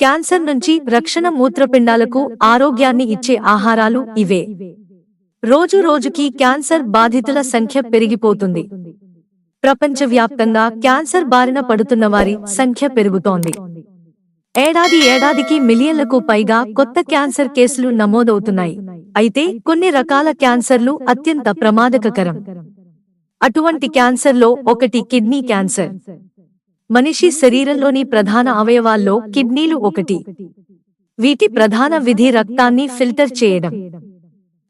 Cancer నుంచి రక్షణ. మూత్రపిండాలకు ఆరోగ్యాన్ని ఇచ్చే ఆహారాలు ఇవే. రోజు రోజుకి క్యాన్సర్ బాధితుల సంఖ్య పెరిగిపోతుంది. ప్రపంచవ్యాప్తంగా క్యాన్సర్ బారిన పడుతున్నవారి సంఖ్య పెరుగుతోంది. ఏడాదికి మిలియన్లకు పైగా కొత్త క్యాన్సర్ కేసులు నమోదవుతున్నాయి. అయితే కొన్ని రకాల క్యాన్సర్లు అత్యంత ప్రమాదకరం. అటువంటి క్యాన్సర్లో ఒకటి కిడ్నీ క్యాన్సర్. మనిషి శరీరంలోని ప్రధాన అవయవాల్లో కిడ్నీలు ఒకటి. వీటి ప్రధాన విధి రక్తాన్ని ఫిల్టర్ చేయడం.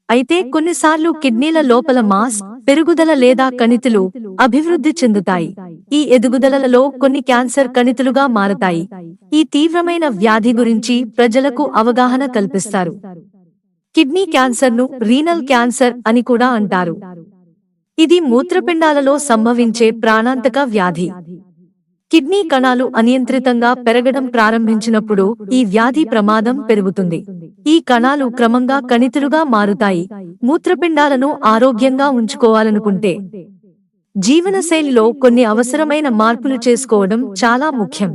అయితే కొన్నిసార్లు కిడ్నీల లోపల మాస్ పెరుగుదల లేదా కణితులు అభివృద్ధి చెందుతాయి. ఈ ఎదుగుదలలో కొన్ని క్యాన్సర్ కణితులుగా మారతాయి. ఈ తీవ్రమైన వ్యాధి గురించి ప్రజలకు అవగాహన కల్పిస్తారు. కిడ్నీ క్యాన్సర్ను రీనల్ క్యాన్సర్ అని కూడా అంటారు. ఇది మూత్రపిండాలలో సంభవించే ప్రాణాంతక వ్యాధి. కిడ్నీ కణాలు అనియంత్రితంగా పెరగడం ప్రారంభించినప్పుడు ఈ వ్యాధి ప్రమాదం పెరుగుతుంది. ఈ కణాలు క్రమంగా కణితులుగా మారుతాయి. మూత్రపిండాలను ఆరోగ్యంగా ఉంచుకోవాలనుకుంటే జీవనశైలిలో కొన్ని అవసరమైన మార్పులు చేసుకోవడం చాలా ముఖ్యం.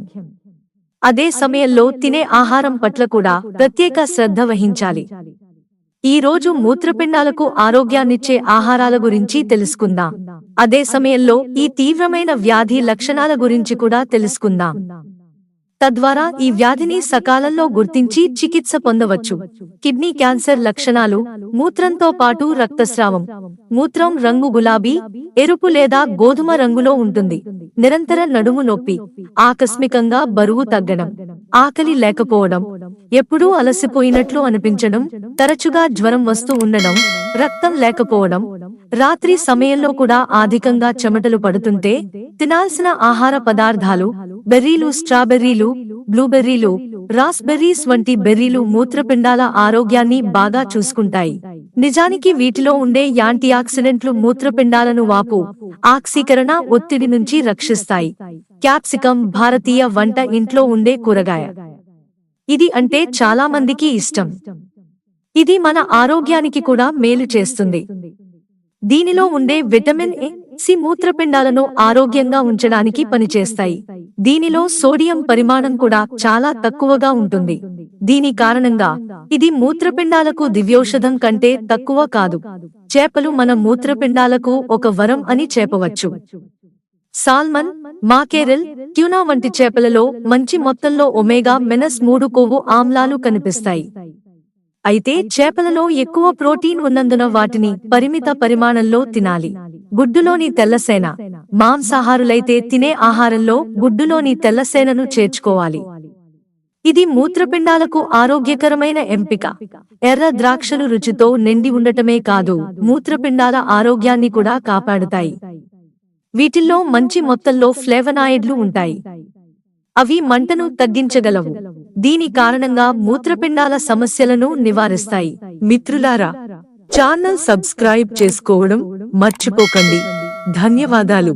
అదే సమయంలో తినే ఆహారం పట్ల కూడా ప్రత్యేక శ్రద్ధ వహించాలి. ఈ రోజు మూత్రపిండాలకు ఆరోగ్యాన్నిచ్చే ఆహారాల గురించి తెలుసుకుందాం. అదే సమయంలో ఈ తీవ్రమైన వ్యాధి లక్షణాల గురించి కూడా తెలుసుకుందాం. తద్వారా ఈ వ్యాధిని సకాలంలో గుర్తించి చికిత్స పొందవచ్చు. కిడ్నీ క్యాన్సర్ లక్షణాలు: మూత్రంతో పాటు రక్తస్రావం. మూత్రం రంగు గులాబీ, ఎరుపు లేదా గోధుమ రంగులో ఉంటుంది. నిరంతర నడుము నొప్పి, ఆకస్మికంగా బరువు తగ్గడం, ఆకలి లేకపోవడం, ఎప్పుడూ అలసిపోయినట్లు అనిపించడం, తరచుగా జ్వరం వస్తూ ఉండడం, రక్తం లేకపోవడం, రాత్రి సమయంలో కూడా అధికంగా చెమటలు పడుతుంటే, తినాల్సిన ఆహార పదార్థాలు బెర్రీలు, స్ట్రాబెర్రీలు, బ్లూబెర్రీలు, రాస్బెర్రీస్ వంటి బెర్రీలు మూత్రపిండాల ఆరోగ్యాన్ని బాగా చూసుకుంటాయి. నిజానికి వీటిలో ఉండే యాంటీఆక్సిడెంట్లు మూత్రపిండాలను వాపు, ఆక్సీకరణ, ఒత్తిడి నుంచి రక్షిస్తాయి. క్యాప్సికం భారతీయ వంట ఇంట్లో ఉండే కూరగాయ. ఇది అంటే చాలా మందికి ఇష్టం. ఇది మన ఆరోగ్యానికి కూడా మేలు చేస్తుంది. దీనిలో ఉండే విటమిన్ ఏ, సి మూత్రపిండాలను ఆరోగ్యంగా ఉంచడానికి పనిచేస్తాయి. దీనిలో సోడియం పరిమాణం కూడా చాలా తక్కువగా ఉంటుంది. దీని కారణంగా ఇది మూత్రపిండాలకు దివ్యౌషధం కంటే తక్కువ కాదు. చేపలు మన మూత్రపిండాలకు ఒక వరం అని చెప్పవచ్చు. సాల్మన్, మాకేరెల్, ట్యూనా వంటి చేపలలో మంచి మొత్తంలో ఒమేగా-3 కొవ్వు ఆమ్లాలు కనిపిస్తాయి. అయితే చేపలలో ఎక్కువ ప్రోటీన్ ఉన్నందున వాటిని పరిమిత పరిమాణంలో తినాలి. గుడ్డులోని తెల్లసేన. మాంసాహారులైతే తినే ఆహారంలో గుడ్డులోని తెల్లసేనను చేర్చుకోవాలి. ఇది మూత్రపిండాలకు ఆరోగ్యకరమైన ఎంపిక. ఎర్ర ద్రాక్షలు రుచితో నిండి ఉండటమే కాదు, మూత్రపిండాల ఆరోగ్యాన్ని కూడా కాపాడుతాయి. వీటిల్లో మంచి మొత్తంలో ఫ్లేవనాయిడ్లు ఉంటాయి. అవి మంటను తగ్గించగలవు. దీని కారణంగా మూత్రపిండాల సమస్యలను నివారిస్తాయి. మిత్రులారా, ఛానల్ సబ్స్క్రైబ్ చేసుకోవడం మర్చిపోకండి. ధన్యవాదాలు.